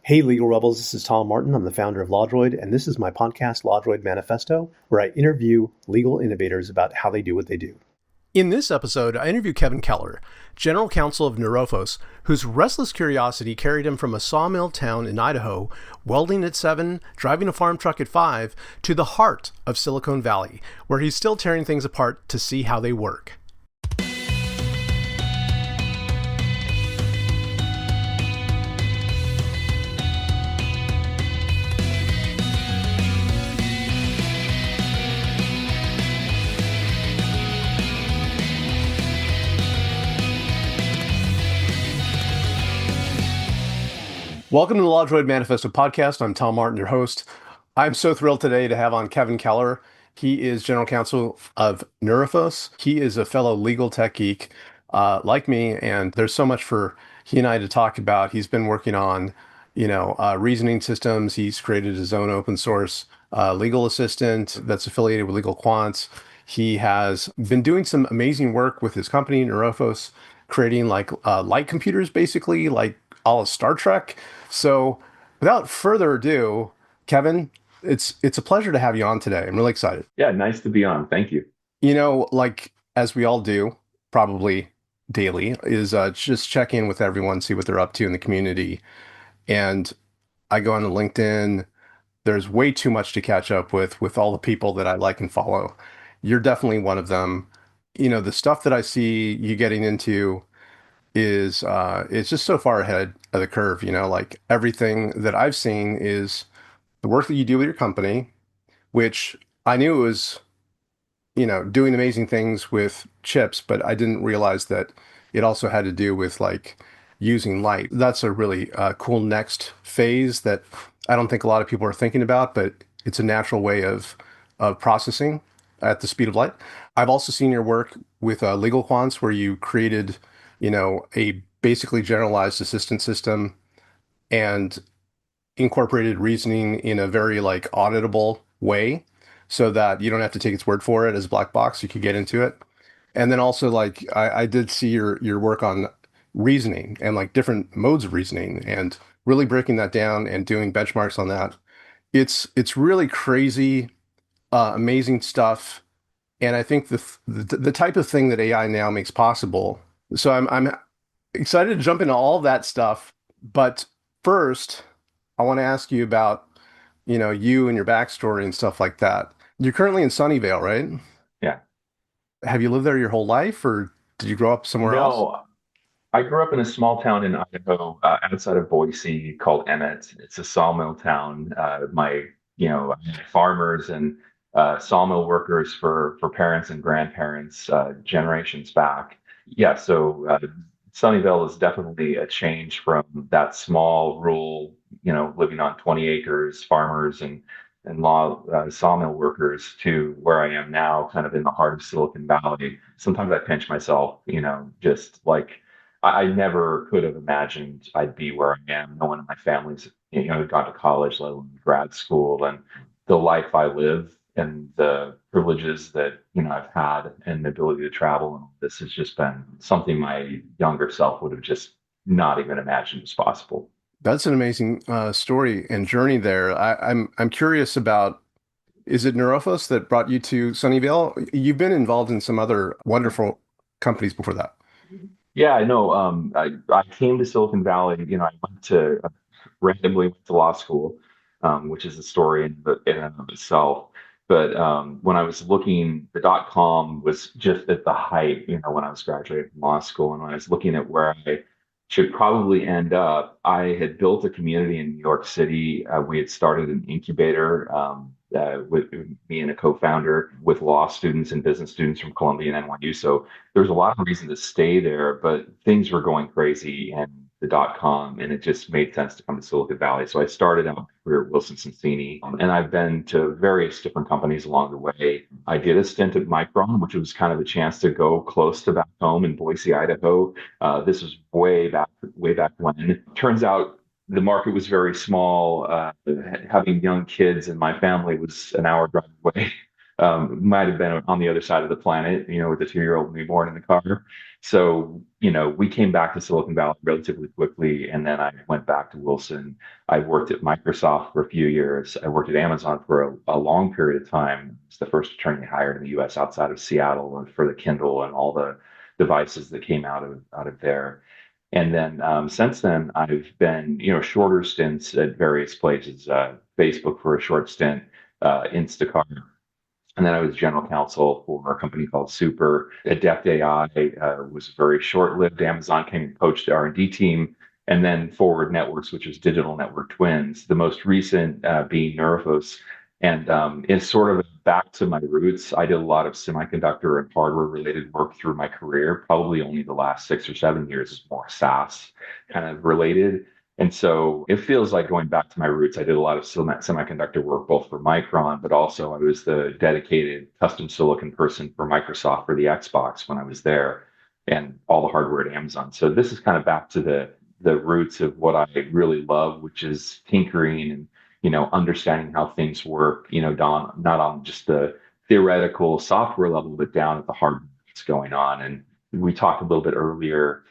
Hey, Legal Rebels, this is Tom Martin. I'm the founder of LawDroid, and this is my podcast, LawDroid Manifesto, where I interview legal innovators about how they do what they do. In this episode, I interview Kevin Keller, general counsel of Neurophos, whose restless curiosity carried him from a sawmill town in Idaho, welding at 7, driving a farm truck at 5, to the heart of Silicon Valley, where he's still tearing things apart to see how they work. Welcome to the LawDroid Manifesto podcast. I'm Tom Martin, your host. I'm so thrilled today to have on Kevin Keller. He is general counsel of Neurophos. He is a fellow legal tech geek like me, and there's so much for he and I to talk about. He's been working on, reasoning systems. He's created his own open source legal assistant that's affiliated with Legal Quants. He has been doing some amazing work with his company, Neurophos, creating like light computers, basically, like a la Star Trek. So without further ado, Kevin, it's a pleasure to have you on today. I'm really excited. Yeah, nice to be on. Thank you. Like as we all do, probably daily, is just check in with everyone, see what they're up to in the community. And I go on to LinkedIn. There's way too much to catch up with all the people that I like and follow. You're definitely one of them. The stuff that I see you getting into is it's just so far ahead of the curve. Like everything that I've seen is the work that you do with your company, which I knew was, doing amazing things with chips, but I didn't realize that it also had to do with like using light. That's a really cool next phase that I don't think a lot of people are thinking about, but it's a natural way of processing at the speed of light. I've also seen your work with Legal Quants, where you created a basically generalized assistant system and incorporated reasoning in a very like auditable way so that you don't have to take its word for it as a black box. You could get into it. And then also like I did see your work on reasoning and like different modes of reasoning and really breaking that down and doing benchmarks on that. It's really crazy, amazing stuff. And I think the type of thing that AI now makes possible. So I'm excited to jump into all that stuff. But first, I want to ask you about, you and your backstory and stuff like that. You're currently in Sunnyvale, right? Yeah. Have you lived there your whole life, or did you grow up somewhere else? No, I grew up in a small town in Idaho, outside of Boise called Emmett. It's a sawmill town. I had farmers and sawmill workers for parents and grandparents generations back. Yeah, so Sunnyvale is definitely a change from that small rural, living on 20 acres, farmers and sawmill workers to where I am now, kind of in the heart of Silicon Valley. Sometimes I pinch myself, just like I never could have imagined I'd be where I am. No one in my family's, had gone to college, let alone grad school, and the life I live and the privileges that I've had and the ability to travel and all this has just been something my younger self would have just not even imagined was possible. That's an amazing story and journey there. I'm curious about, is it Neurophos that brought you to Sunnyvale? You've been involved in some other wonderful companies before that. Yeah, I know. I came to Silicon Valley. I went to randomly went to law school, which is a story in and of itself. But when I was looking, the .com was just at the height, when I was graduating from law school, and when I was looking at where I should probably end up, I had built a community in New York City. We had started an incubator with me and a co-founder with law students and business students from Columbia and NYU. So there was a lot of reason to stay there, but things were going crazy and the .com, and it just made sense to come to Silicon Valley. So I started out my career at Wilson Sonsini, and I've been to various different companies along the way. I did a stint at Micron, which was kind of a chance to go close to back home in Boise, Idaho. This was way back when. Turns out the market was very small. Having young kids in my family was an hour drive away. Might have been on the other side of the planet, with a 2-year-old newborn in the car. So, we came back to Silicon Valley relatively quickly, and then I went back to Wilson. I worked at Microsoft for a few years. I worked at Amazon for a long period of time. It's the first attorney hired in the U.S. outside of Seattle, and for the Kindle and all the devices that came out of there. And then since then, I've been, shorter stints at various places. Facebook for a short stint, Instacart, and then I was general counsel for a company called Super. Adept AI was very short-lived. Amazon came and poached the R&D team, and then Forward Networks, which is digital network twins. The most recent being Neurophos, and it's sort of back to my roots. I did a lot of semiconductor and hardware-related work through my career. Probably only the last 6 or 7 years is more SaaS kind of related. And so it feels like going back to my roots. I did a lot of semiconductor work, both for Micron, but also I was the dedicated custom silicon person for Microsoft for the Xbox when I was there, and all the hardware at Amazon. So this is kind of back to the roots of what I really love, which is tinkering and understanding how things work. Not on just the theoretical software level, but down at the hardware that's going on. And we talked a little bit earlier,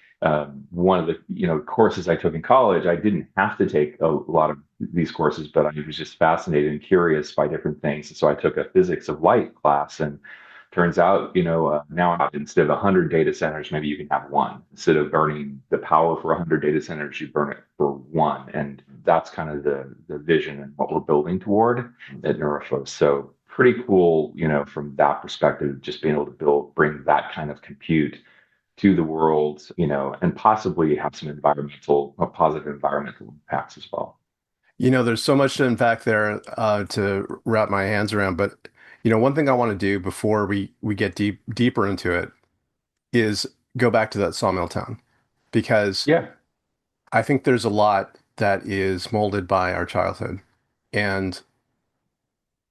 one of the courses I took in college, I didn't have to take a lot of these courses, but I was just fascinated and curious by different things. And so I took a physics of light class, and turns out, now instead of 100 data centers, maybe you can have one. Instead of burning the power for 100 data centers, you burn it for one. And that's kind of the vision and what we're building toward at Neurofos. So pretty cool, from that perspective, just being able to bring that kind of compute to the world, and possibly have some positive environmental impacts as well. There's so much to unpack there to wrap my hands around. But one thing I want to do before we get deeper into it is go back to that sawmill town, because Yeah. I think there's a lot that is molded by our childhood. And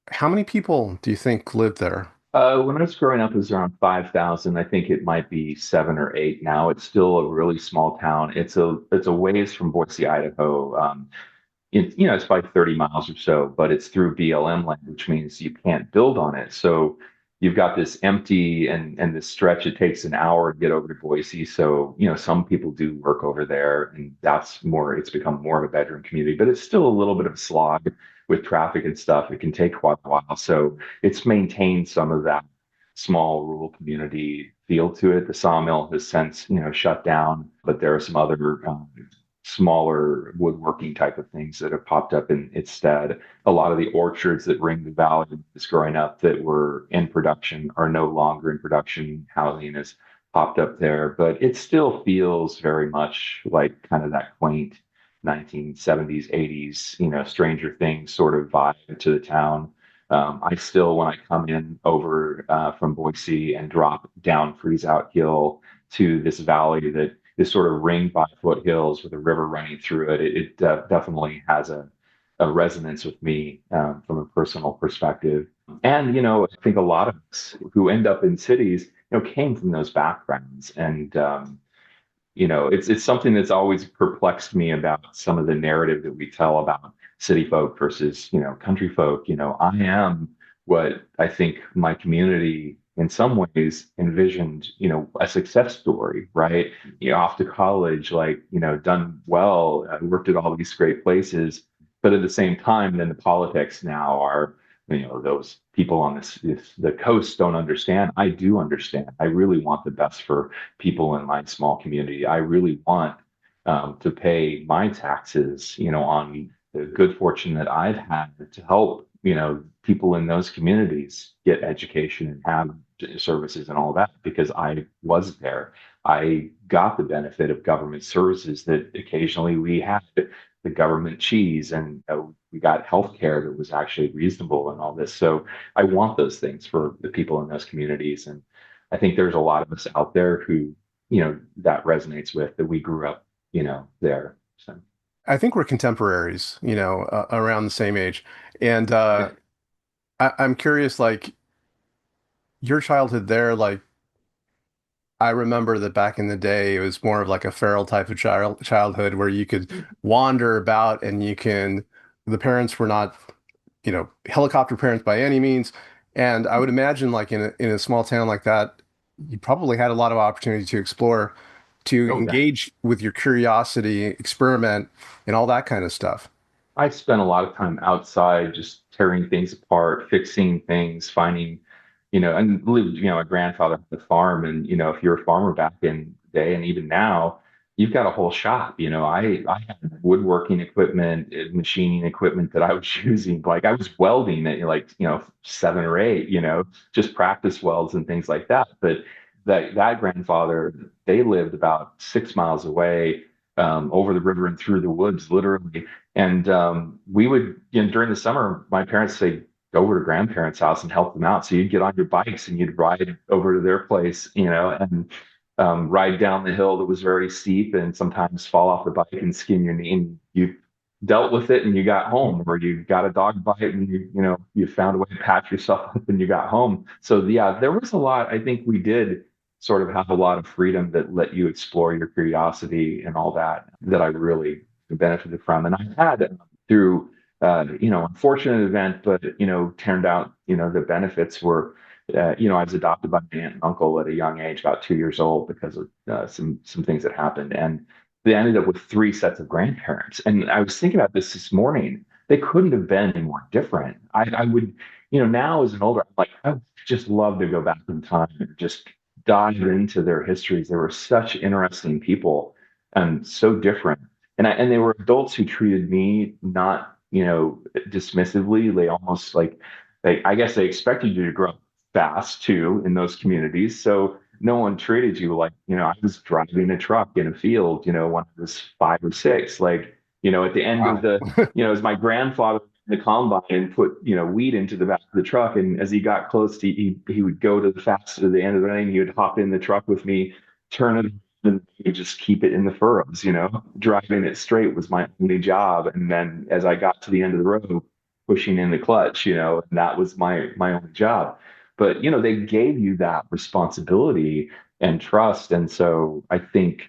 how many people do you think lived there? When I was growing up, it was around 5,000. I think it might be 7 or 8 now. It's still a really small town. It's a ways from Boise, Idaho. It's probably 30 miles or so, but it's through BLM land, which means you can't build on it. So you've got this empty and this stretch. It takes an hour to get over to Boise. So, some people do work over there, and it's become more of a bedroom community, but it's still a little bit of a slog with traffic and stuff. It can take quite a while. So it's maintained some of that small rural community feel to it. The sawmill has since, shut down, but there are some other smaller woodworking type of things that have popped up in its stead. A lot of the orchards that ring the valley is growing up that were in production are no longer in production. Housing has popped up there, but it still feels very much like kind of that quaint 1970s, 80s, Stranger Things sort of vibe to the town. I still, when I come in over from Boise and drop down Freeze Out Hill to this valley that is sort of ringed by foothills with a river running through it, it definitely has a resonance with me from a personal perspective. And, I think a lot of us who end up in cities, came from those backgrounds. And, it's something that's always perplexed me about some of the narrative that we tell about city folk versus, country folk. I am what I think my community in some ways envisioned, a success story, right? Off to college, like, done well, worked at all these great places. But at the same time, then the politics now are, those people on the coast don't understand. I do understand. I really want the best for people in my small community. I really want to pay my taxes, on the good fortune that I've had to help, people in those communities get education and have services and all that because I was there. I got the benefit of government services that occasionally we had the government cheese, and we got healthcare that was actually reasonable and all this. So I want those things for the people in those communities. And I think there's a lot of us out there who, that resonates with that we grew up, there. So I think we're contemporaries, around the same age. And I'm curious, like your childhood there, like I remember that back in the day, it was more of like a feral type of childhood where you could wander about and the parents were not, helicopter parents by any means. And I would imagine like in a small town like that, you probably had a lot of opportunity to explore, to Oh, yeah. engage with your curiosity, experiment, and all that kind of stuff. I spent a lot of time outside just tearing things apart, fixing things, finding, and my grandfather had a farm. And, if you're a farmer back in the day and even now, you've got a whole shop. I had woodworking equipment, machining equipment that I was using. Like I was welding at like, 7 or 8, just practice welds and things like that. But that grandfather, they lived about 6 miles away, over the river and through the woods, literally. And we would, during the summer, my parents say go over to grandparents' house and help them out. So you'd get on your bikes and you'd ride over to their place, and ride down the hill that was very steep and sometimes fall off the bike and skin your knee. And you dealt with it and you got home, or you got a dog bite and you found a way to patch yourself up and you got home. So yeah, there was a lot. I think we did sort of have a lot of freedom that let you explore your curiosity and all that I really benefited from. And I had through, unfortunate event, but, turned out, the benefits were, I was adopted by my aunt and uncle at a young age, about 2 years old, because of some things that happened. And they ended up with three sets of grandparents. And I was thinking about this morning. They couldn't have been any more different. I would, now as an older, I'm like, I would just love to go back in time and just dive into their histories. They were such interesting people and so different. And they were adults who treated me not, dismissively. They almost like I guess they expected you to grow up fast too in those communities. So no one treated you like, I was driving a truck in a field, when I was 5 or 6. Like, at the end of Wow. as my grandfather in the combine and put, weed into the back of the truck. And as he got close to, he would go to the fast to the end of the lane. He would hop in the truck with me, turn it, and you just keep it in the furrows. Driving it straight was my only job. And then as I got to the end of the road, pushing in the clutch, and that was my only job. But they gave you that responsibility and trust. And so I think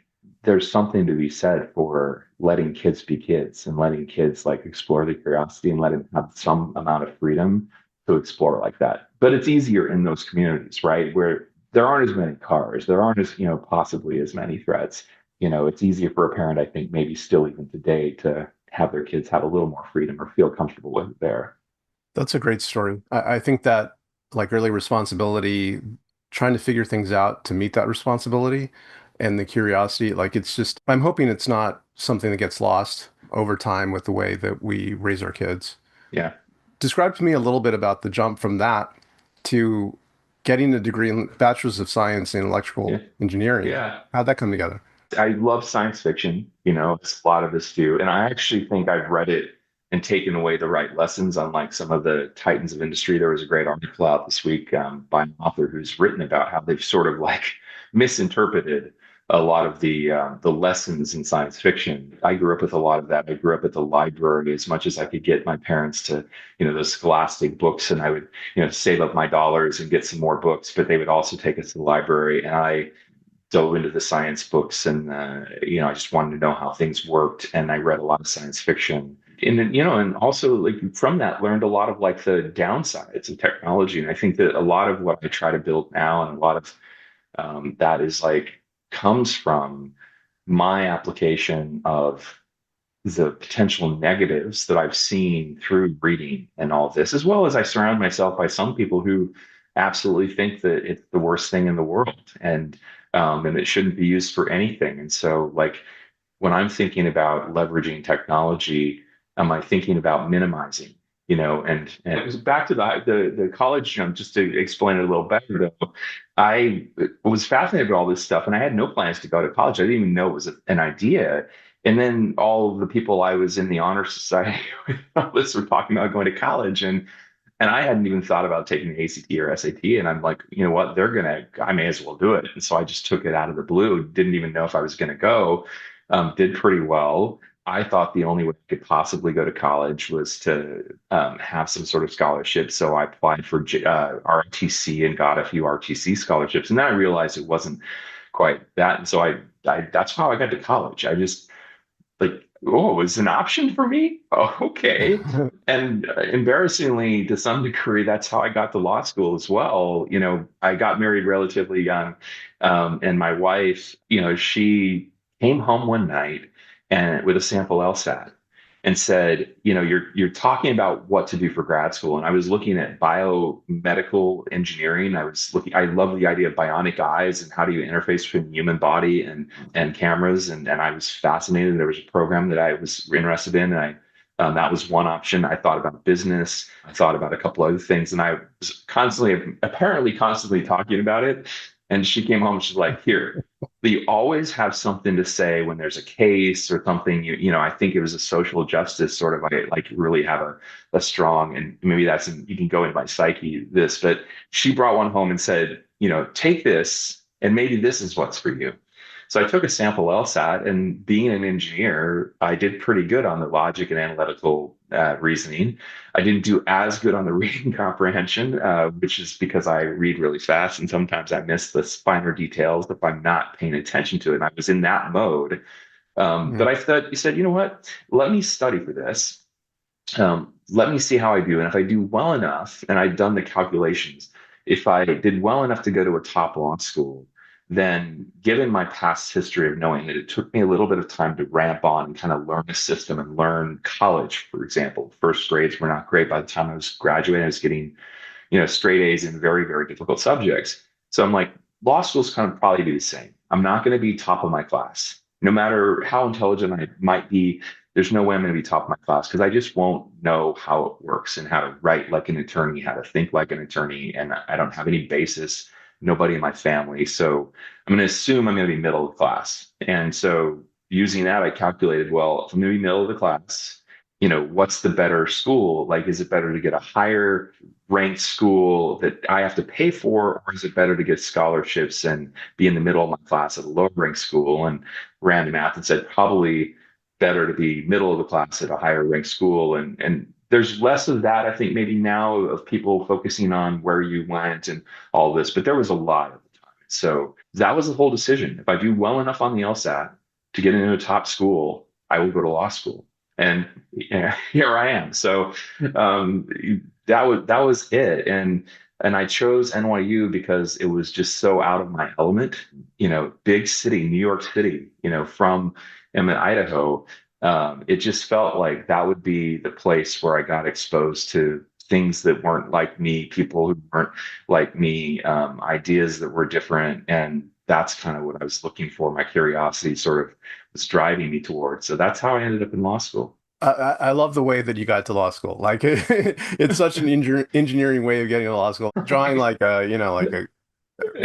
there's something to be said for letting kids be kids and letting kids like explore the curiosity and letting them have some amount of freedom to explore like that. But it's easier in those communities, right? Where there aren't as many cars, there aren't as, possibly as many threats. It's easier for a parent, I think, maybe still even today, to have their kids have a little more freedom or feel comfortable with it there. That's a great story. I think that like early responsibility, trying to figure things out to meet that responsibility and the curiosity, like it's just, I'm hoping it's not something that gets lost over time with the way that we raise our kids. Yeah. Describe to me a little bit about the jump from that to getting a degree in Bachelor's of Science in Yeah. Electrical Engineering. Yeah. How'd that come together? I love science fiction, as a lot of us do. And I actually think I've read it and taken away the right lessons, unlike some of the titans of industry. There was a great article out this week, by an author who's written about how they've sort of like misinterpreted a lot of the lessons in science fiction. I grew up with a lot of that. I grew up at the library as much as I could get my parents to, those scholastic books, and I would, save up my dollars and get some more books, but they would also take us to the library. And I dove into the science books, and I just wanted to know how things worked. And I read a lot of science fiction, and then, and also like from that learned a lot of like the downsides of technology. And I think that a lot of what I try to build now, and a lot of that is like comes from my application of the potential negatives that I've seen through reading and all of this, as well as I surround myself by some people who absolutely think that it's the worst thing in the world, and it shouldn't be used for anything. And so, like when I'm thinking about leveraging technology, am I thinking about minimizing? And it was back to the college jump. Just to explain it a little better, though, I was fascinated with all this stuff, and I had no plans to go to college. I didn't even know it was an idea. And then all of the people I was in the honor society with all this were talking about going to college, and I hadn't even thought about taking the ACT or SAT. And I'm like, you know what? I may as well do it. And so I just took it out of the blue. Didn't even know if I was going to go. Did pretty well. I thought the only way I could possibly go to college was to have some sort of scholarship. So I applied for ROTC and got a few ROTC scholarships. And then I realized it wasn't quite that. And so I that's how I got to college. I just like Oh, it's an option for me? Oh, okay. And embarrassingly, to some degree, that's how I got to law school as well. I got married relatively young, and my wife, she came home one night and with a sample LSAT and said, you're talking about what to do for grad school. And I was looking at biomedical engineering. I love the idea of bionic eyes and how do you interface between the human body and cameras. And I was fascinated. There was a program that I was interested in. And that was one option. I thought about business. I thought about a couple other things. And I was apparently constantly talking about it. And she came home and she's like, here, you always have something to say when there's a case or something. I think it was a social justice sort of like really have a strong, and maybe you can go into my psyche this, but she brought one home and said, take this and maybe this is what's for you. So I took a sample LSAT, and being an engineer, I did pretty good on the logic and analytical reasoning. I didn't do as good on the reading comprehension, which is because I read really fast, and sometimes I miss the finer details if I'm not paying attention to it. And I was in that mode. But I thought, you said, you know what? Let me study for this. Let me see how I do. And if I do well enough, and I've done the calculations, if I did well enough to go to a top law school, then given my past history of knowing that it took me a little bit of time to ramp on and kind of learn the system and learn college, for example, first grades were not great. By the time I was graduating, I was getting, straight A's in very, very difficult subjects. So I'm like, law school's kind of probably be the same. I'm not going to be top of my class. No matter how intelligent I might be, there's no way I'm going to be top of my class because I just won't know how it works and how to write like an attorney, how to think like an attorney. And I don't have any basis, nobody in my family. So I'm going to assume I'm going to be middle of the class. And so using that, I calculated, well, if I'm going to be middle of the class, what's the better school? Like, is it better to get a higher ranked school that I have to pay for, or is it better to get scholarships and be in the middle of my class at a lower ranked school? And ran the math and said probably better to be middle of the class at a higher ranked school. And there's less of that, I think, maybe now of people focusing on where you went and all this, but there was a lot at the time. So that was the whole decision. If I do well enough on the LSAT to get into a top school, I will go to law school. And here I am. So um, that was it. And I chose NYU because it was just so out of my element. Big city, New York City. From I'm in Idaho. It just felt like that would be the place where I got exposed to things that weren't like me, people who weren't like me, ideas that were different, and that's kind of what I was looking for. My curiosity sort of was driving me towards. So that's how I ended up in law school. I love the way that you got to law school. Like it's such an engineering way of getting to law school. Drawing like a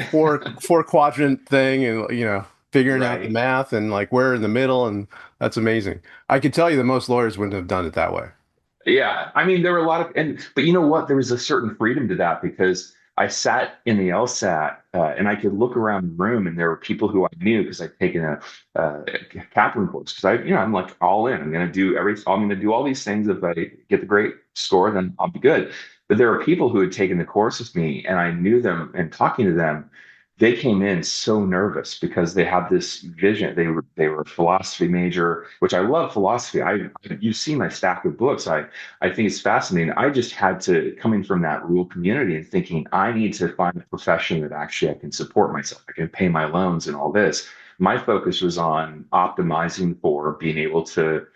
four quadrant thing, and figuring out the Right. math and like where in the middle, and that's amazing. I could tell you that most lawyers wouldn't have done it that way. Yeah, I mean, there were a lot of, but you know what? There was a certain freedom to that because I sat in the LSAT and I could look around the room and there were people who I knew because I'd taken a Kaplan course because I'm like all in. I'm going to do all these things. If I get the great score, then I'll be good. But there were people who had taken the course with me and I knew them, and talking to them, they came in so nervous because they had this vision. They were a philosophy major, which I love philosophy. You've seen my stack of books. I think it's fascinating. I just had to coming from that rural community and thinking I need to find a profession that actually I can support myself. I can pay my loans and all this. My focus was on optimizing for being able to,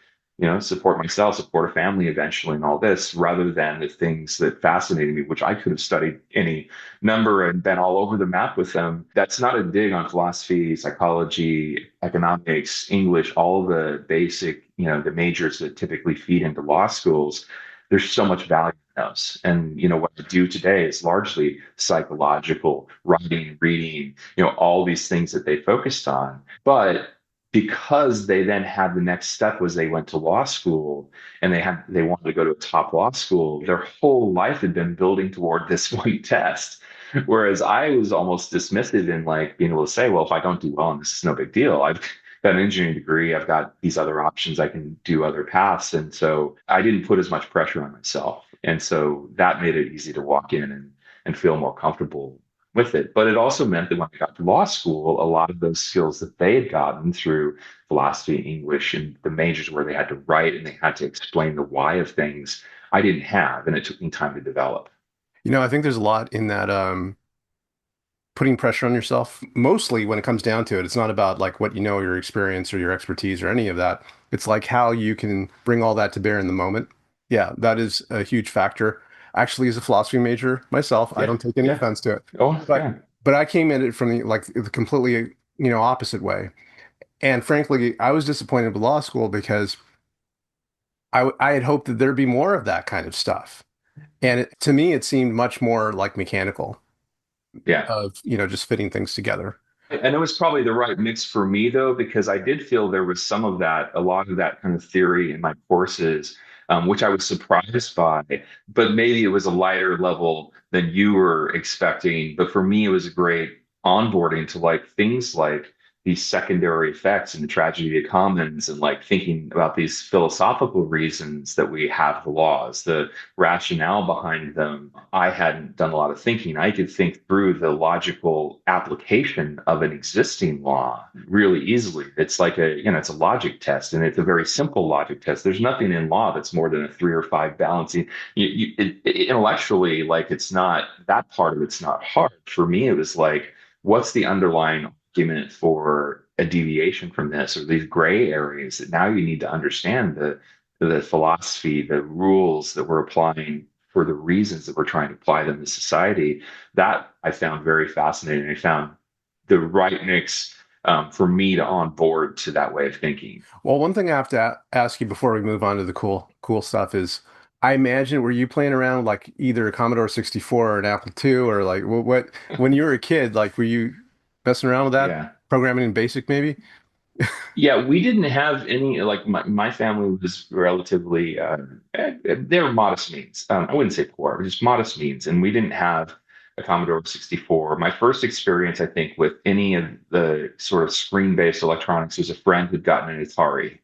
support myself, support a family eventually, and all this, rather than the things that fascinated me, which I could have studied any number and been all over the map with them. That's not a dig on philosophy, psychology, economics, English, all the basic, the majors that typically feed into law schools. There's so much value in those. And, what I do today is largely psychological, writing, reading, all these things that they focused on. But because they then had the next step was they went to law school and they wanted to go to a top law school, their whole life had been building toward this one test. Whereas I was almost dismissive in like being able to say, well, if I don't do well, and this is no big deal. I've got an engineering degree. I've got these other options. I can do other paths. And so I didn't put as much pressure on myself. And so that made it easy to walk in and feel more comfortable with it. But it also meant that when I got to law school, a lot of those skills that they had gotten through philosophy, English, and the majors where they had to write and they had to explain the why of things, I didn't have, and it took me time to develop. I think there's a lot in that putting pressure on yourself. Mostly when it comes down to it, it's not about like what you know, your experience or your expertise or any of that. It's like how you can bring all that to bear in the moment. Yeah, that is a huge factor. Actually, as a philosophy major myself, I Yeah, don't take any yeah. offense to it. Oh, But yeah. but I came at it from the completely, opposite way. And frankly, I was disappointed with law school because I had hoped that there'd be more of that kind of stuff. And to me, it seemed much more like mechanical Yeah. of, just fitting things together. And it was probably the right mix for me, though, because I did feel there was some of that, a lot of that kind of theory in my courses, which I was surprised by. But maybe it was a lighter level than you were expecting. But for me, it was a great onboarding to like things like these secondary effects and the tragedy of commons, and like thinking about these philosophical reasons that we have the laws, the rationale behind them. I hadn't done a lot of thinking. I could think through the logical application of an existing law really easily. It's like it's a logic test, and it's a very simple logic test. There's nothing in law that's more than a 3 or 5 balancing. Intellectually, like it's not that part of it's not hard. For me, it was like, what's the underlying argument for a deviation from this, or these gray areas that now you need to understand the philosophy, the rules that we're applying for the reasons that we're trying to apply them to society. That I found very fascinating. I found the right mix for me to on board to that way of thinking. Well, one thing I have to ask you before we move on to the cool stuff is, I imagine, were you playing around with like either a Commodore 64 or an Apple II, or like when you were a kid, like were you messing around with that, Yeah. programming in BASIC maybe? Yeah, we didn't have any, like my family was relatively, they were modest means. I wouldn't say poor, but just modest means. And we didn't have a Commodore 64. My first experience, I think, with any of the sort of screen-based electronics was a friend who'd gotten an Atari.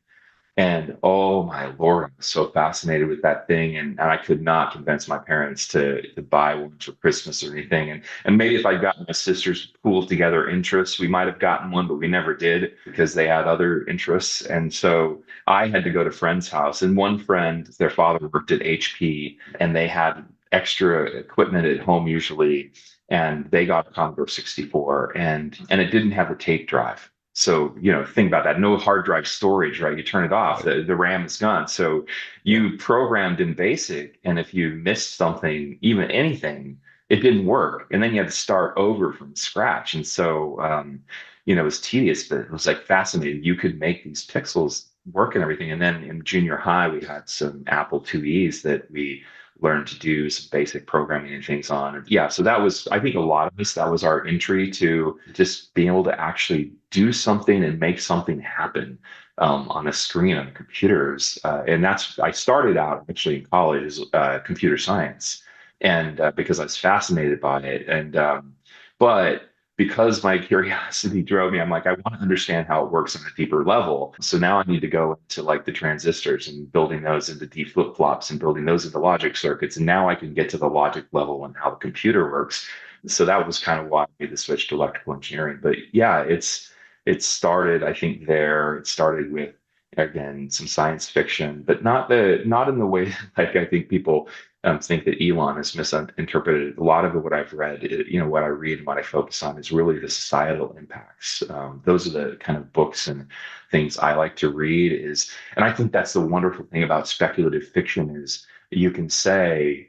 And oh my Lord, I was so fascinated with that thing. And I could not convince my parents to buy one for Christmas or anything. And maybe if I'd gotten my sisters to pool together interests, we might have gotten one, but we never did because they had other interests. And so I had to go to friends' house. And one friend, their father worked at HP, and they had extra equipment at home usually. And they got a Commodore 64, and it didn't have a tape drive. So, think about that. No hard drive storage, right? You turn it off, the RAM is gone. So Yeah. you programmed in BASIC, and if you missed something, even anything, it didn't work. And then you had to start over from scratch. And so, it was tedious, but it was like fascinating. You could make these pixels work and everything. And then in junior high, we had some Apple IIe's that we learned to do some basic programming and things on. And yeah, so that was, I think a lot of us, that was our entry to just being able to actually do something and make something happen on a screen on computers. And I started out actually in college as computer science, and because I was fascinated by it. But because my curiosity drove me, I'm like, I want to understand how it works on a deeper level. So now I need to go into like the transistors and building those into D flip-flops and building those into logic circuits. And now I can get to the logic level and how the computer works. So that was kind of why I made the switch to electrical engineering. But yeah, it started, I think there. It started with again some science fiction, but not in the way like I think people think that Elon has misinterpreted. A lot of it, what I've read, what I read and what I focus on is really the societal impacts. Those are the kind of books and things I like to read. And I think that's the wonderful thing about speculative fiction is you can say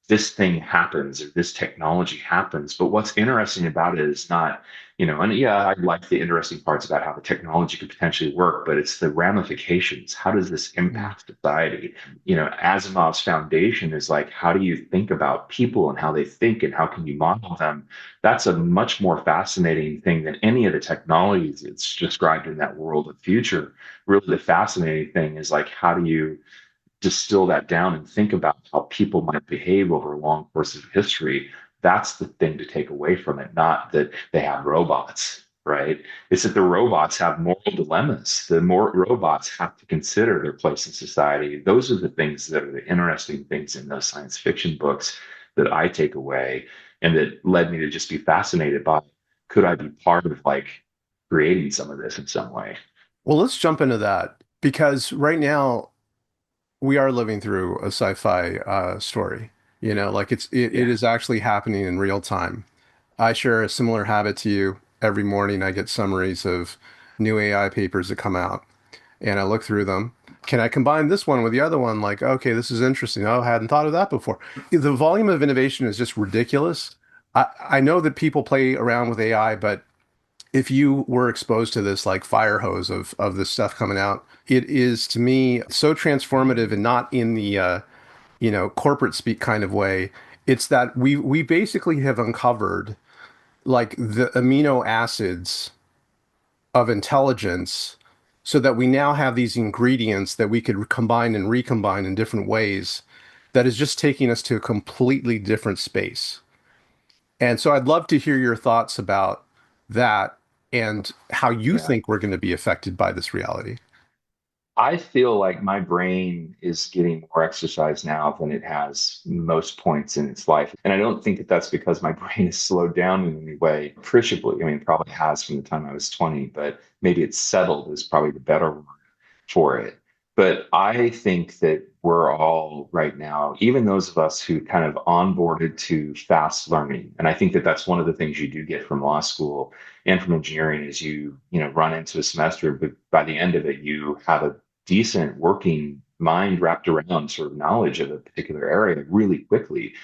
this thing happens or this technology happens, but what's interesting about it is not, and yeah, I like the interesting parts about how the technology could potentially work, but it's the ramifications. How does this Mm. impact society? Asimov's foundation is like, how do you think about people and how they think and how can you model them? That's a much more fascinating thing than any of the technologies it's described in that world of future. Really, the fascinating thing is like, how do you distill that down and think about how people might behave over a long course of history? That's the thing to take away from it, not that they have robots, right? It's that the robots have moral dilemmas. The more robots have to consider their place in society. Those are the things that are the interesting things in those science fiction books that I take away. and that led me to just be fascinated by, could I be part of like creating some of this in some way? Well, let's jump into that because right now we are living through a sci-fi story. Like it Yeah. is actually happening in real time. I share a similar habit to you. Every morning I get summaries of new AI papers that come out and I look through them. Can I combine this one with the other one? Like, okay, this is interesting. Oh, I hadn't thought of that before. The volume of innovation is just ridiculous. I know that people play around with AI, but if you were exposed to this like fire hose of this stuff coming out, it is to me so transformative and not in the corporate speak kind of way. It's that we basically have uncovered like the amino acids of intelligence so that we now have these ingredients that we could combine and recombine in different ways that is just taking us to a completely different space. And so I'd love to hear your thoughts about that and how you Yeah. think we're going to be affected by this reality. I feel like my brain is getting more exercise now than it has most points in its life. And I don't think that that's because my brain has slowed down in any way appreciably. I mean, it probably has from the time I was 20, but maybe it's settled is probably the better word for it. But I think that we're all right now, even those of us who kind of onboarded to fast learning, and I think that that's one of the things you do get from law school and from engineering is you run into a semester, but by the end of it, you have a decent working mind wrapped around sort of knowledge of a particular area really quickly.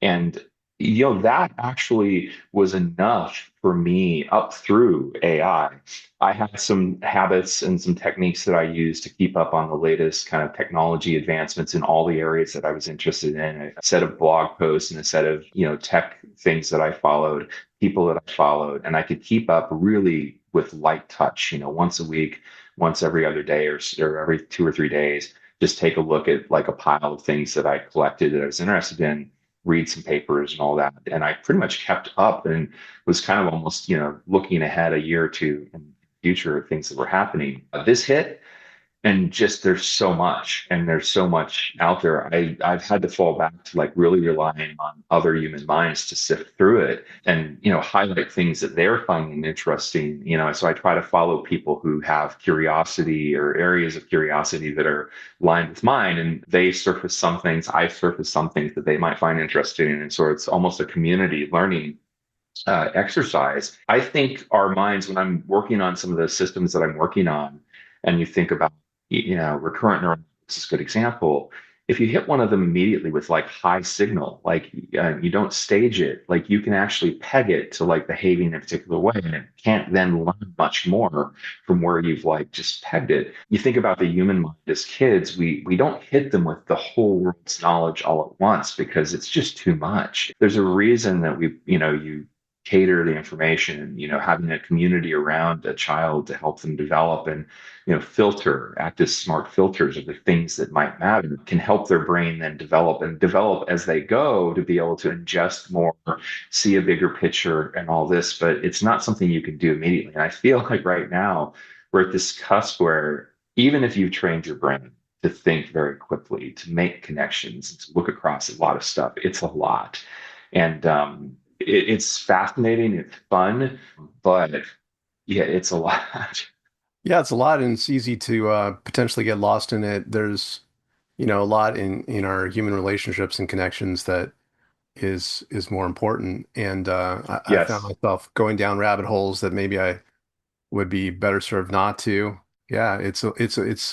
And that actually was enough for me up through AI. I had some habits and some techniques that I used to keep up on the latest kind of technology advancements in all the areas that I was interested in. A set of blog posts and a set of, tech things that I followed, people that I followed, and I could keep up really with light touch, once a week, once every other day or every 2 or 3 days, just take a look at like a pile of things that I collected that I was interested in, read some papers and all that. And I pretty much kept up and was kind of almost, looking ahead a year or two in the future of things that were happening. This hit, and just there's so much out there. I've had to fall back to like really relying on other human minds to sift through it and highlight things that they're finding interesting. So I try to follow people who have curiosity or areas of curiosity that are lined with mine, and they surface some things, I surface some things that they might find interesting, and so it's almost a community learning exercise. I think our minds, when I'm working on some of the systems that I'm working on, and you think about, recurrent neural, this is a good example. If you hit one of them immediately with like high signal, like you don't stage it, like you can actually peg it to like behaving in a particular way, and it can't then learn much more from where you've like just pegged it. You think about the human mind as kids, we don't hit them with the whole world's knowledge all at once because it's just too much. There's a reason that you cater the information, having a community around a child to help them develop and, filter, act as smart filters of the things that might matter can help their brain then develop and develop as they go to be able to ingest more, see a bigger picture and all this. But it's not something you can do immediately. And I feel like right now we're at this cusp where even if you've trained your brain to think very quickly, to make connections, to look across a lot of stuff, it's a lot. And it's fascinating, it's fun, but yeah, it's a lot. Yeah, it's a lot and it's easy to potentially get lost in it. There's, a lot in our human relationships and connections that is more important. And I found Yes. myself going down rabbit holes that maybe I would be better served not to. Yeah, it's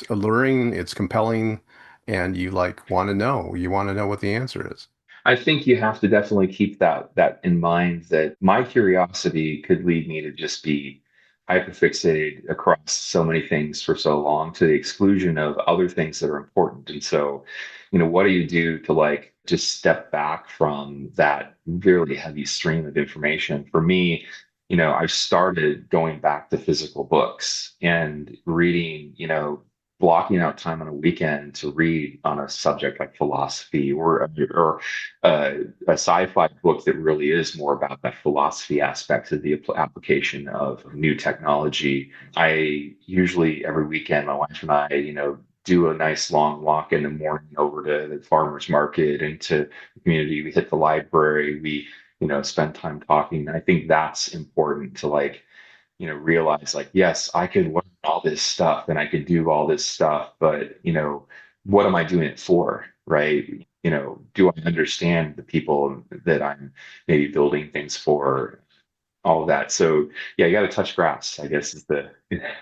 alluring, it's compelling, and you like want to know. You want to know what the answer is. I think you have to definitely keep that in mind that my curiosity could lead me to just be hyperfixated across so many things for so long to the exclusion of other things that are important. And so, what do you do to like just step back from that really heavy stream of information? For me, I started going back to physical books and reading, blocking out time on a weekend to read on a subject like philosophy or a sci-fi book that really is more about that philosophy aspect of the application of new technology. I usually every weekend, my wife and I, do a nice long walk in the morning over to the farmers market into the community. We hit the library. We spend time talking. I think that's important to like, realize like, yes, I could learn all this stuff and I could do all this stuff, but what am I doing it for? Right? Do I understand the people that I'm maybe building things for? All of that. So yeah, you got to touch grass, I guess is the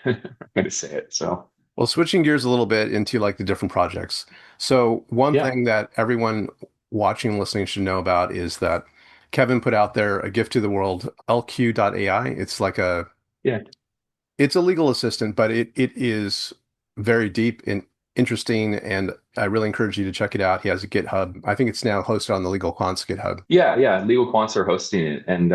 I'm going to say it. So Well, switching gears a little bit into like the different projects. So one yeah, thing that everyone watching and listening should know about is that Kevin put out there a gift to the world, LQ.ai. It's like yeah. it's a legal assistant, but it is very deep and interesting, and I really encourage you to check it out. He has a GitHub. I think it's now hosted on the Legal Quants GitHub. Yeah, yeah, legal quants are hosting it, and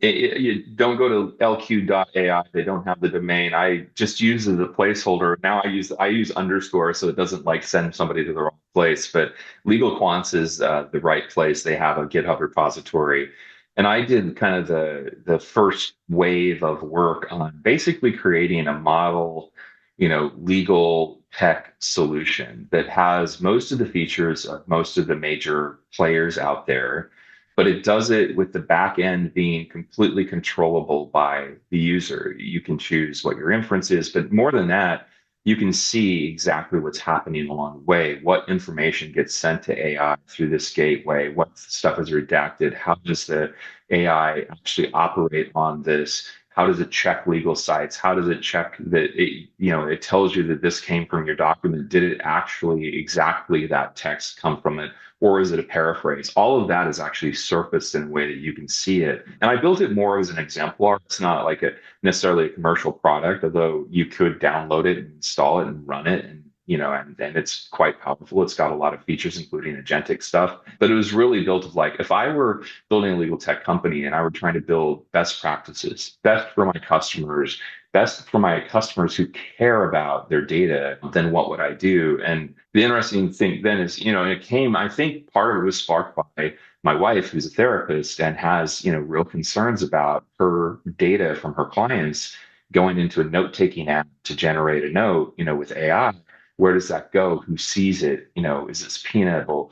you don't go to lq.ai. They don't have the domain. I just use it as a placeholder. Now I use underscore so it doesn't like send somebody to the wrong place. But legal quants is the right place. They have a GitHub repository, and I did kind of the first wave of work on basically creating a model, legal tech solution that has most of the features of most of the major players out there, but it does it with the back end being completely controllable by the user. You can choose what your inference is, but more than that, you can see exactly what's happening along the way, what information gets sent to AI through this gateway, what stuff is redacted, how does the AI actually operate on this? How does it check legal sites? How does it check that it tells you that this came from your document? Did it actually exactly that text come from it? Or is it a paraphrase? All of that is actually surfaced in a way that you can see it. And I built it more as an exemplar. It's not like necessarily a commercial product, although you could download it and install it and run it. And it's quite powerful. It's got a lot of features, including agentic stuff. But it was really built of like, if I were building a legal tech company and I were trying to build best practices, best for my customers who care about their data, then what would I do? And the interesting thing then is, I think part of it was sparked by my wife, who's a therapist and has, real concerns about her data from her clients going into a note-taking app to generate a note, with AI. Where does that go? Who sees it? Is it subpoenaable?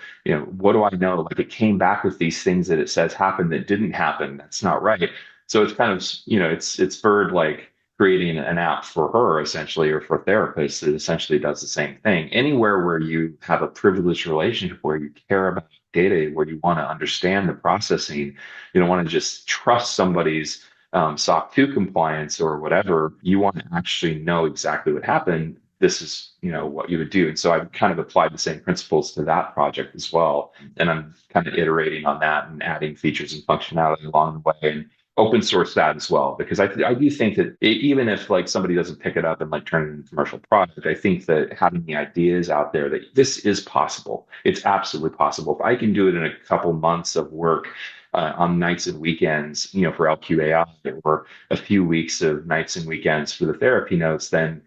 What do I know? Like it came back with these things that it says happened that didn't happen. That's not right. So it's kind of, it's spurred like creating an app for her essentially, or for therapists that essentially does the same thing. Anywhere where you have a privileged relationship, where you care about data, where you want to understand the processing, you don't want to just trust somebody's SOC 2 compliance or whatever. You want to actually know exactly what happened. This is, what you would do. And so I've kind of applied the same principles to that project as well. And I'm kind of iterating on that and adding features and functionality along the way. And open source that as well, because I do think that even if like somebody doesn't pick it up and like turn it into a commercial product, I think that having the ideas out there that this is possible, it's absolutely possible. If I can do it in a couple months of work on nights and weekends, for LQAI, or a few weeks of nights and weekends for the therapy notes, then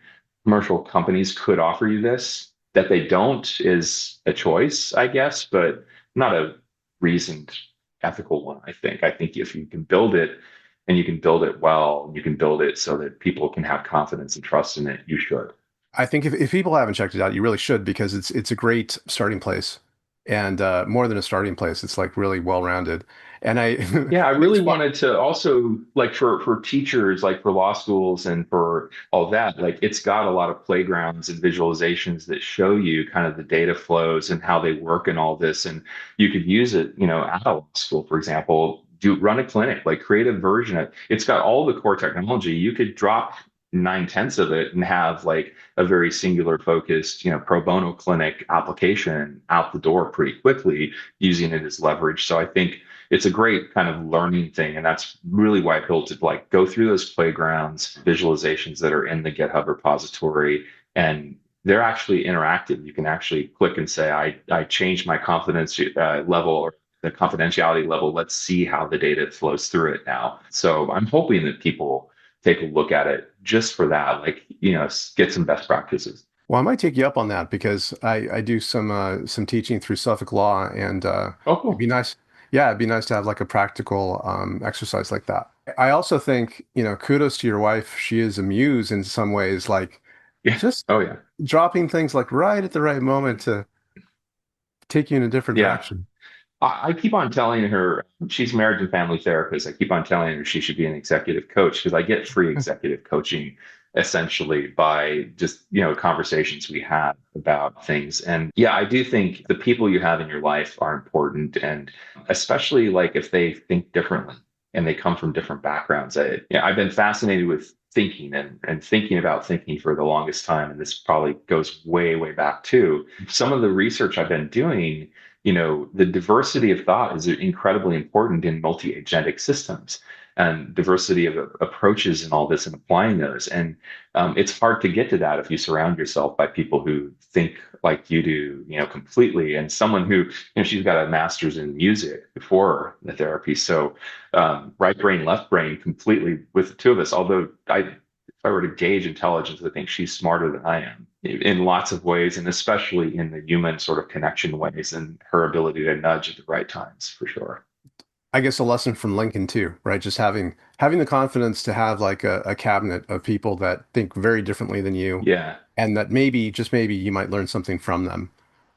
commercial companies could offer you this. That they don't is a choice, I guess, but not a reasoned ethical one, I think. I think if you can build it and you can build it well, you can build it so that people can have confidence and trust in it, you should. I think if people haven't checked it out, you really should because it's a great starting place, and more than a starting place, it's like really well rounded. And I Yeah, I I think really it's fun. wanted to also like for teachers, like for law schools and for all that, like it's got a lot of playgrounds and visualizations that show you kind of the data flows and how they work and all this. And you could use it, at a law school, for example, do run a clinic, like create a version of it's got all the core technology. You could drop 9/10 of it and have like a very singular focused, pro bono clinic application out the door pretty quickly using it as leverage. So I think it's a great kind of learning thing. And that's really why I built it. Like go through those playgrounds, visualizations that are in the GitHub repository, and they're actually interactive. You can actually click and say, I changed my confidence level or the confidentiality level. Let's see how the data flows through it now. So I'm hoping that people take a look at it just for that, like, get some best practices. Well, I might take you up on that because I do some teaching through Suffolk Law, and Oh, it'd be cool. nice. Yeah, it'd be nice to have like a practical exercise like that. I also think, kudos to your wife. She is a muse in some ways, like Yeah. just Oh, yeah. dropping things like right at the right moment to take you in a different Yeah. direction. I keep on telling her she's marriage and family therapist. I keep on telling her she should be an executive coach because I get free executive coaching essentially by just, conversations we have about things. And yeah, I do think the people you have in your life are important. And especially like if they think differently and they come from different backgrounds. I've been fascinated with thinking and thinking about thinking for the longest time. And this probably goes way, way back too. Some of the research I've been doing, the diversity of thought is incredibly important in multi-agentic systems and diversity of approaches and all this and applying those. And it's hard to get to that if you surround yourself by people who think like you do, completely. And someone who, she's got a master's in music before the therapy. So right brain, left brain completely with the two of us, although if I were to gauge intelligence, I think she's smarter than I am in lots of ways, and especially in the human sort of connection ways and her ability to nudge at the right times for sure. I guess a lesson from Lincoln too, right? Just having the confidence to have like a cabinet of people that think very differently than you, Yeah. and that maybe, just maybe, you might learn something from them.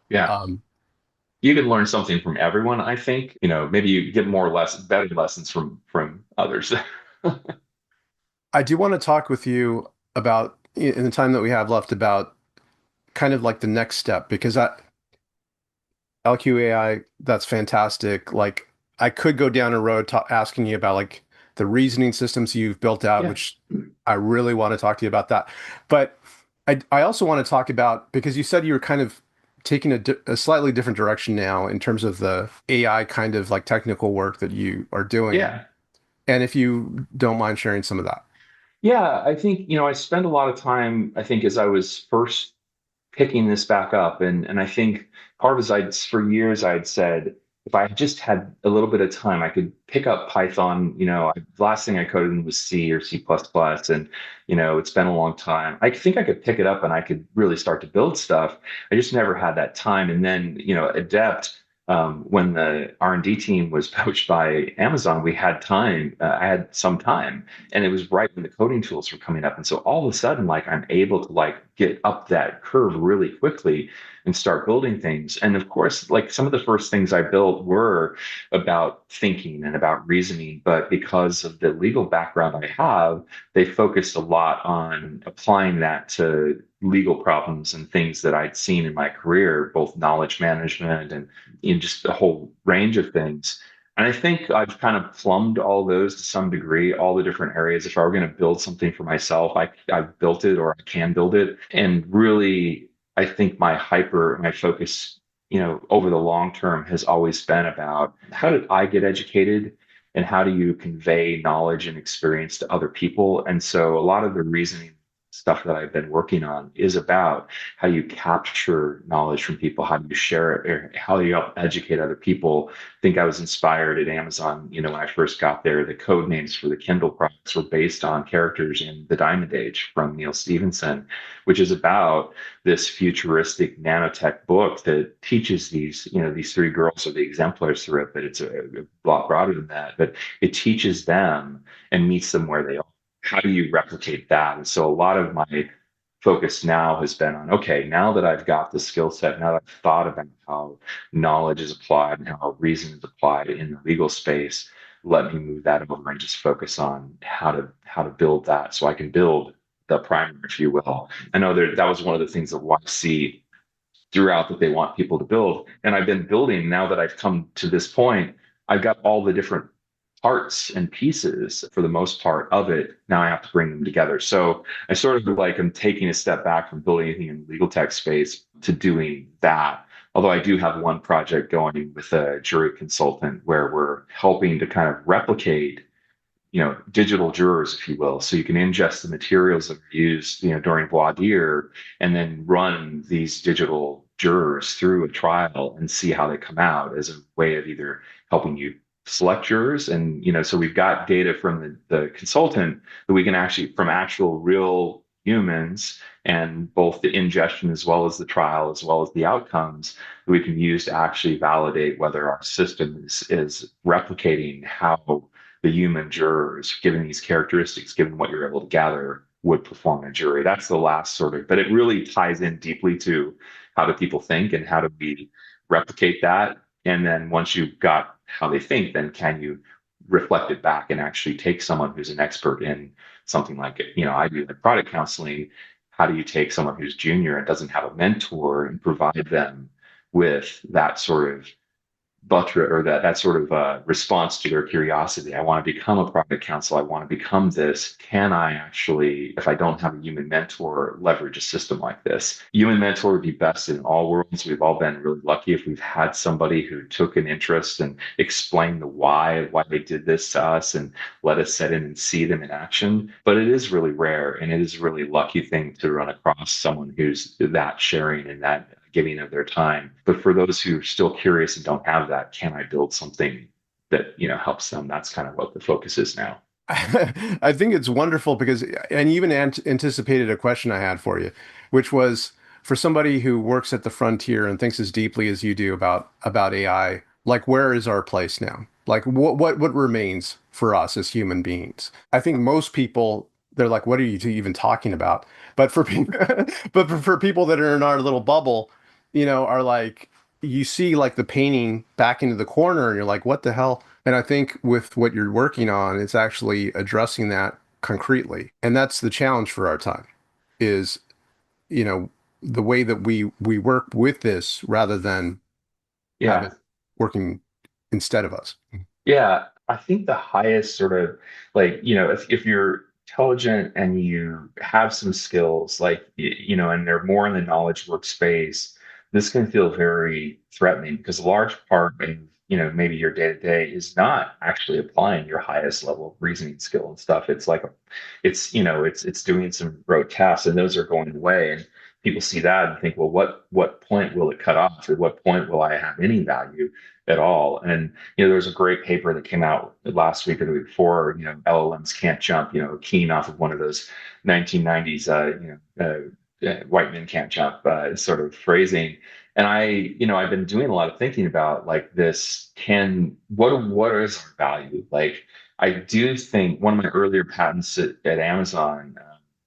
Yeah. Um, You can learn something from everyone, I think. Maybe you get more better lessons from others. I do want to talk with you about, in the time that we have left, about kind of like the next step, because LQAI, that's fantastic. Like, I could go down a road asking you about like the reasoning systems you've built out, Yeah. which I really want to talk to you about that. But I also want to talk about, because you said you were kind of taking a slightly different direction now in terms of the AI kind of like technical work that you are doing. Yeah. And if you don't mind sharing some of that. Yeah. I think, I spent a lot of time, I think, as I was first picking this back up. And I think part of it is for years I'd said if I just had a little bit of time, I could pick up Python. The last thing I coded in was C or C++, and it's been a long time. I think I could pick it up and I could really start to build stuff. I just never had that time. And then Adept. When the R&D team was poached by Amazon, we had time. I had some time, and it was right when the coding tools were coming up. And so all of a sudden, like I'm able to like get up that curve really quickly and start building things. And of course, like some of the first things I built were about thinking and about reasoning, but because of the legal background I have, they focused a lot on applying that to legal problems and things that I'd seen in my career, both knowledge management and just a whole range of things. And I think I've kind of plumbed all those to some degree, all the different areas. If I were going to build something for myself, I've built it or I can build it. And really, I think my focus, over the long term has always been about how did I get educated and how do you convey knowledge and experience to other people? And so a lot of the reasoning stuff that I've been working on is about how you capture knowledge from people, how do you share it, or how do you help educate other people. I think I was inspired at Amazon, when I first got there, the code names for the Kindle products were based on characters in The Diamond Age from Neil Stephenson, which is about this futuristic nanotech book that teaches these three girls are the exemplars through it, but it's a lot broader than that. But it teaches them and meets them where they are. How do you replicate that? And so a lot of my focus now has been on, okay, now that I've got the skill set, now that I've thought about how knowledge is applied and how reason is applied in the legal space, let me move that over and just focus on how to build that so I can build the primer, if you will. I know that was one of the things that YC throughout that they want people to build. And I've been building now that I've come to this point. I've got all the different parts and pieces for the most part of it. Now I have to bring them together. So I sort of like I'm taking a step back from building anything in the legal tech space to doing that. Although I do have one project going with a jury consultant where we're helping to kind of replicate digital jurors, if you will. So you can ingest the materials that are used, during voir dire and then run these digital jurors through a trial and see how they come out as a way of either helping you select jurors. And, so we've got data from the consultant that we can actually, from actual real humans and both the ingestion as well as the trial, as well as the outcomes that we can use to actually validate whether our system is replicating how the human jurors, given these characteristics, given what you're able to gather, would perform a jury. That's the last sort of, but it really ties in deeply to how do people think and how do we replicate that And then once you've got how they think, then can you reflect it back and actually take someone who's an expert in something like it? I do like product counseling. How do you take someone who's junior and doesn't have a mentor and provide them with that sort of buttress or that sort of response to their curiosity? I want to become a product counsel. I want to become this. Can I actually, if I don't have a human mentor, leverage a system like this? Human mentor would be best in all worlds. We've all been really lucky if we've had somebody who took an interest and explained the why they did this to us and let us set in and see them in action. But it is really rare, and it is a really lucky thing to run across someone who's that sharing and that giving of their time. But for those who are still curious and don't have that, can I build something that helps them? That's kind of what the focus is now. I think it's wonderful because, and you even anticipated a question I had for you, which was for somebody who works at the frontier and thinks as deeply as you do about AI, like where is our place now? Like what remains for us as human beings? I think most people they're like, what are you even talking about? But for people, but for people that are in our little bubble, are like you see like the painting back into the corner, and you're like, what the hell? And I think with what you're working on, it's actually addressing that concretely. And that's the challenge for our time is, you know, the way that we work with this rather than have Yeah. it working instead of us. Yeah, I think the highest sort of like, if you're intelligent and you have some skills, like, and they're more in the knowledge workspace, this can feel very threatening because a large part of, maybe your day to day is not actually applying your highest level of reasoning skill and stuff. It's like, it's doing some rote tasks and those are going away. And people see that and think, well, what point will it cut off? At what point will I have any value at all? And there was a great paper that came out last week or the week before, LLMs can't jump, keen off of one of those 1990s, white men can't jump sort of phrasing. And I've been doing a lot of thinking about like this, what is our value? Like, I do think one of my earlier patents at Amazon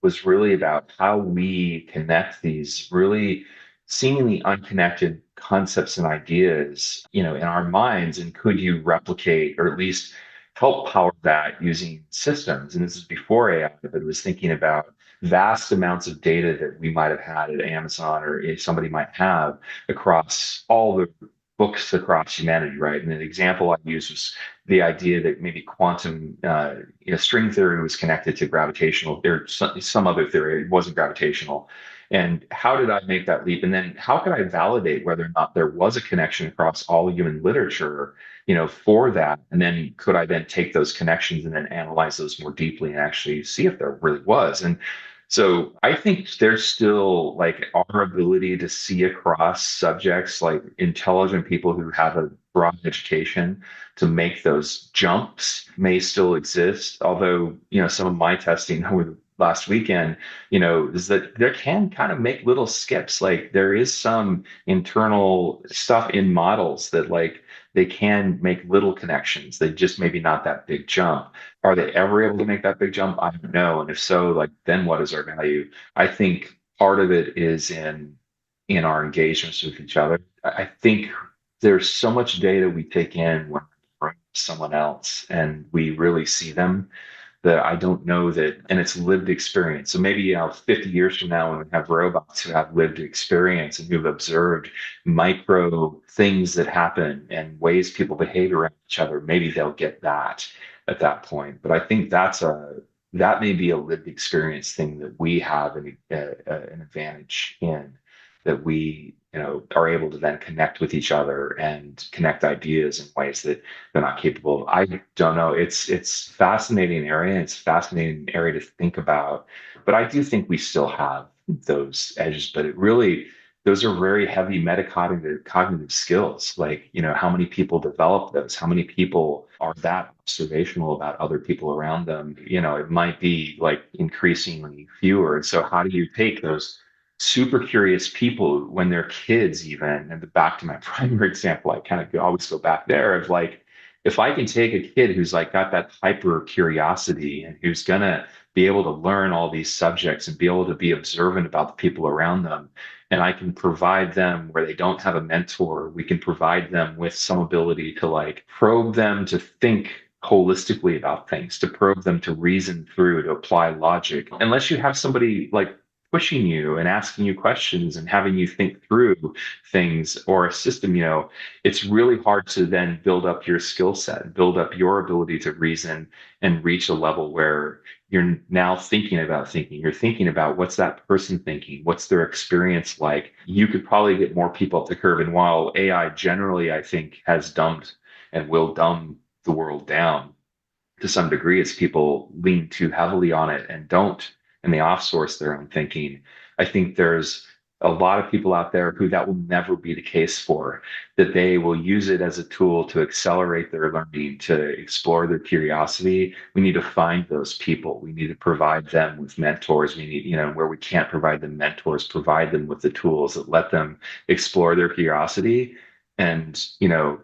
was really about how we connect these really seemingly unconnected concepts and ideas, in our minds, and could you replicate or at least help power that using systems? And this is before AI, but it was thinking about vast amounts of data that we might have had at Amazon or if somebody might have across all the books across humanity, right? And an example I used was the idea that maybe quantum, string theory was connected to gravitational. There's some other theory, it wasn't gravitational. And how did I make that leap? And then how could I validate whether or not there was a connection across all human literature, for that? And then could I then take those connections and then analyze those more deeply and actually see if there really was? And so I think there's still like our ability to see across subjects, like intelligent people who have a broad education to make those jumps may still exist. Although, some of my testing over the last weekend, is that there can kind of make little skips. Like there is some internal stuff in models that like they can make little connections. They just maybe not that big jump. Are they ever able to make that big jump? I don't know. And if so, like then what is our value? I think part of it is in our engagements with each other. I think there's so much data we take in when we're with someone else and we really see them that I don't know that, and it's lived experience. So maybe 50 years from now, when we have robots who have lived experience and who've observed micro things that happen and ways people behave around each other, maybe they'll get that at that point. But I think that may be a lived experience thing that we have an advantage in, that we are able to then connect with each other and connect ideas in ways that they're not capable of. I don't know. It's fascinating area. It's fascinating area to think about. But I do think we still have those edges. But it really, those are very heavy metacognitive cognitive skills. Like, how many people develop those? How many people are that observational about other people around them? It might be like increasingly fewer. And so how do you take those super curious people when they're kids even, and back to my primary example, I kind of always go back there of like, if I can take a kid who's like got that hyper curiosity and who's gonna be able to learn all these subjects and be able to be observant about the people around them and I can provide them where they don't have a mentor. We can provide them with some ability to like probe them to think holistically about things, to probe them to reason through, to apply logic. Unless you have somebody like pushing you and asking you questions and having you think through things or a system, it's really hard to then build up your skill set, build up your ability to reason and reach a level where you're now thinking about thinking. You're thinking about what's that person thinking? What's their experience like? You could probably get more people up the curve. And while AI generally, I think, has dumbed and will dumb the world down to some degree, as people lean too heavily on it and don't, and they offsource their own thinking. I think there's a lot of people out there who that will never be the case for, that they will use it as a tool to accelerate their learning, to explore their curiosity. We need to find those people. We need to provide them with mentors. We need, where we can't provide them mentors, provide them with the tools that let them explore their curiosity and,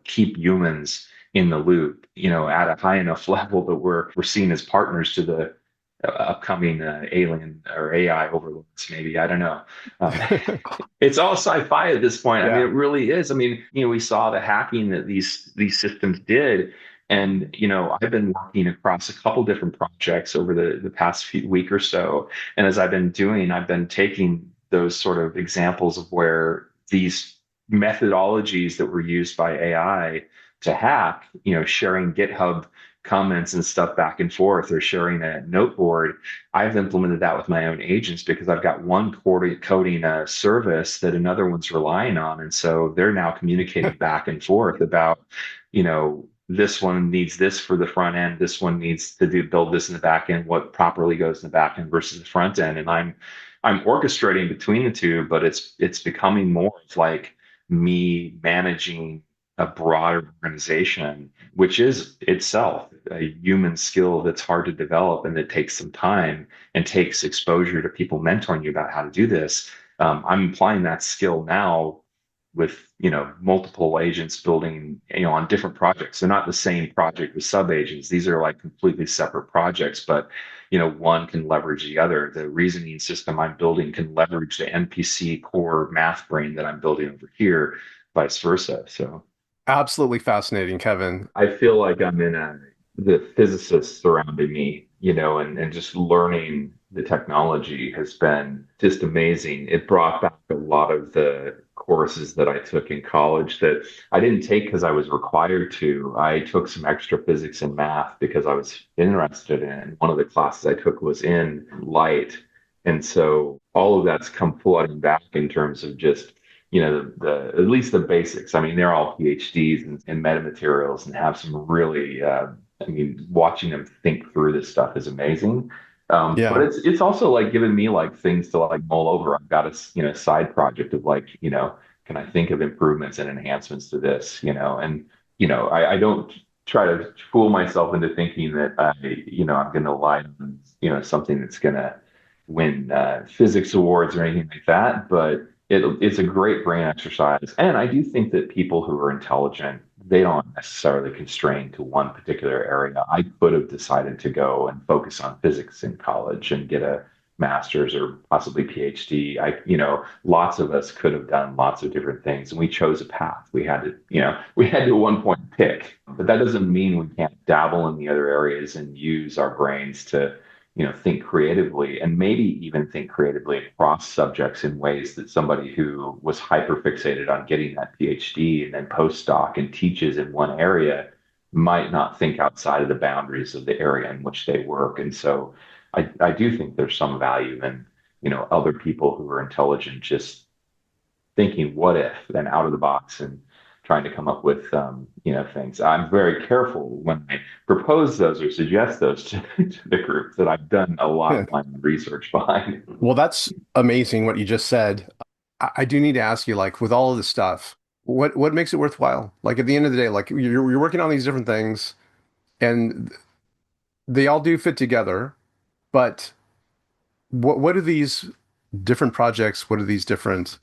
keep humans in the loop, at a high enough level that we're seen as partners to the upcoming alien or AI overlords. Maybe I don't know. Um, it's all sci-fi at this point. I mean, Yeah. it really is. I mean, we saw the hacking that these systems did, and I've been working across a couple different projects over the past few week or so, and as I've been doing, I've been taking those sort of examples of where these methodologies that were used by AI to hack, sharing GitHub comments and stuff back and forth or sharing a note board. I've implemented that with my own agents because I've got one coding a service that another one's relying on. And so they're now communicating back and forth about, this one needs this for the front end. This one needs to build this in the back end, what properly goes in the back end versus the front end. And I'm orchestrating between the two, but it's becoming more of like me managing a broader organization, which is itself a human skill that's hard to develop and that takes some time and takes exposure to people mentoring you about how to do this. I'm applying that skill now with multiple agents building on different projects. They're not the same project with sub agents. These are like completely separate projects, but one can leverage the other. The reasoning system I'm building can leverage the NPC core math brain that I'm building over here, vice versa. So Absolutely fascinating, Kevin. I feel like I'm in the physicists surrounding me, and just learning the technology has been just amazing. It brought back a lot of the courses that I took in college that I didn't take because I was required to. I took some extra physics and math because I was interested in it. One of the classes I took was in light. And so all of that's come flooding back in terms of just the at least the basics. I mean, they're all PhDs in metamaterials and have some really. I mean, watching them think through this stuff is amazing. But Yeah. it's also like giving me like things to like mull over. I've got a side project of like can I think of improvements and enhancements to this? And I don't try to fool myself into thinking that I'm going to rely on something that's going to win physics awards or anything like that. But it's a great brain exercise. And I do think that people who are intelligent, they don't necessarily constrain to one particular area. I could have decided to go and focus on physics in college and get a master's or possibly PhD. Lots of us could have done lots of different things and we chose a path. We had to at one point pick, but that doesn't mean we can't dabble in the other areas and use our brains to think creatively and maybe even think creatively across subjects in ways that somebody who was hyper fixated on getting that PhD and then postdoc and teaches in one area might not think outside of the boundaries of the area in which they work. And so I do think there's some value in, other people who are intelligent just thinking what if and out of the box and trying to come up with things. I'm very careful when I propose those or suggest those to the group that I've done a lot of my research behind. Well, that's amazing what you just said. I do need to ask you, like, with all of this stuff, what makes it worthwhile? Like at the end of the day, like you're working on these different things, and they all do fit together. But what are these different projects? What are these different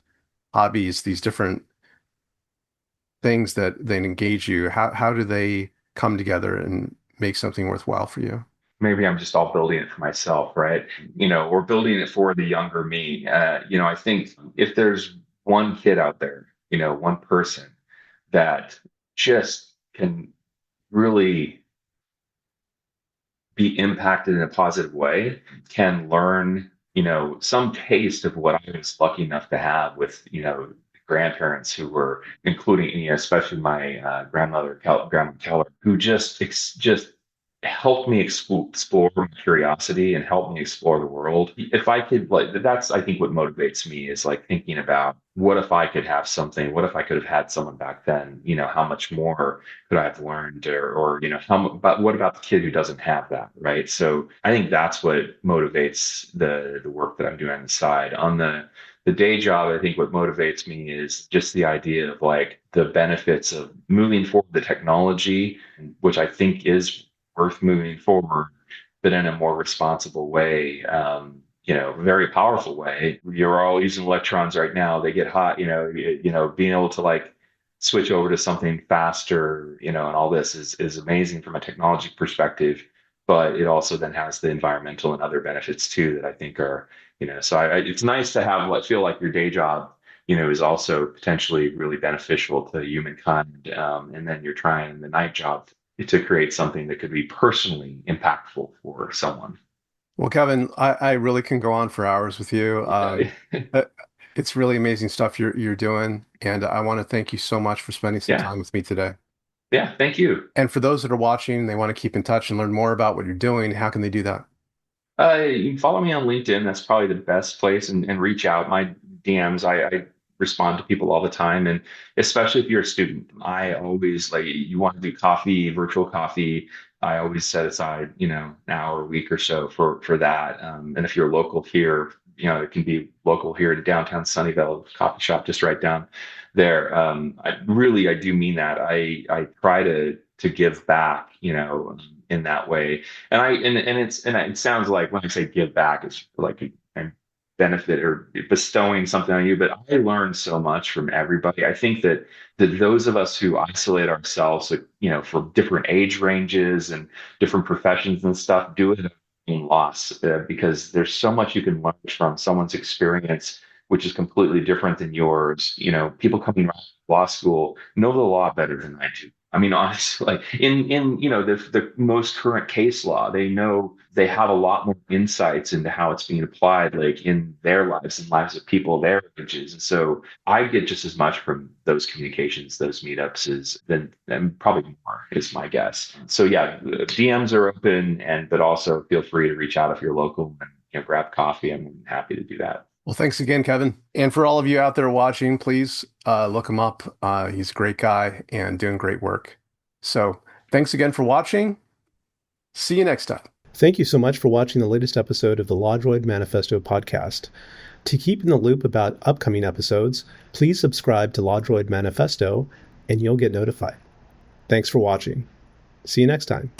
hobbies? These different things that engage you? How do they come together and make something worthwhile for you? maybe I'm just all building it for myself, right? Or building it for the younger me. I think if there's one kid out there, one person that just can really be impacted in a positive way, can learn, some taste of what I was lucky enough to have with, grandparents who were, including, especially my Grandma Keller, who just helped me explore my curiosity and helped me explore the world. If I could, like, that's, I think, what motivates me is like thinking about what if I could have something, what if I could have had someone back then, how much more could I have learned, or but what about the kid who doesn't have that, right? So I think that's what motivates the work that I'm doing on the side. On the day job, I think what motivates me is just the idea of like the benefits of moving forward the technology, which I think is worth moving forward, but in a more responsible way. Very powerful way. You're all using electrons right now. They get hot. Being able to like switch over to something faster, and all this is amazing from a technology perspective. But it also then has the environmental and other benefits too that I think are, so it's nice to have what feel like your day job, is also potentially really beneficial to humankind. And then you're trying the night job to create something that could be personally impactful for someone. Well, Kevin, I really can go on for hours with you. Okay. Uh, it's really amazing stuff you're doing, and I want to thank you so much for spending some Yeah. time with me today. Yeah. Thank you. And for those that are watching, they want to keep in touch and learn more about what you're doing, how can they do that? You can follow me on LinkedIn. That's probably the best place, and reach out. My DMs, I respond to people all the time. And especially if you're a student, I always like you want to do coffee, virtual coffee. I always set aside, an hour a week or so for that. And if you're local here, it can be local here to downtown Sunnyvale, coffee shop just right down there. I do mean that. I try to give back, in that way. And it sounds like when I say give back, it's like a benefit or bestowing something on you. But I learned so much from everybody. I think that those of us who isolate ourselves, like, for different age ranges and different professions and stuff, do it in loss, because there's so much you can learn from someone's experience, which is completely different than yours. People coming out of law school know the law better than I do. I mean, honestly, like in the most current case law, they know they have a lot more insights into how it's being applied, like in their lives and lives of people their ages. And so I get just as much from those communications, those meetups, as than probably more is my guess. So yeah, DMs are open, but also feel free to reach out if you're local and grab coffee. I'm happy to do that. Well, thanks again, Kevin. And for all of you out there watching, please look him up. He's a great guy and doing great work. So thanks again for watching. See you next time. Thank you so much for watching the latest episode of the LawDroid Manifesto podcast. To keep in the loop about upcoming episodes, please subscribe to LawDroid Manifesto and you'll get notified. Thanks for watching. See you next time.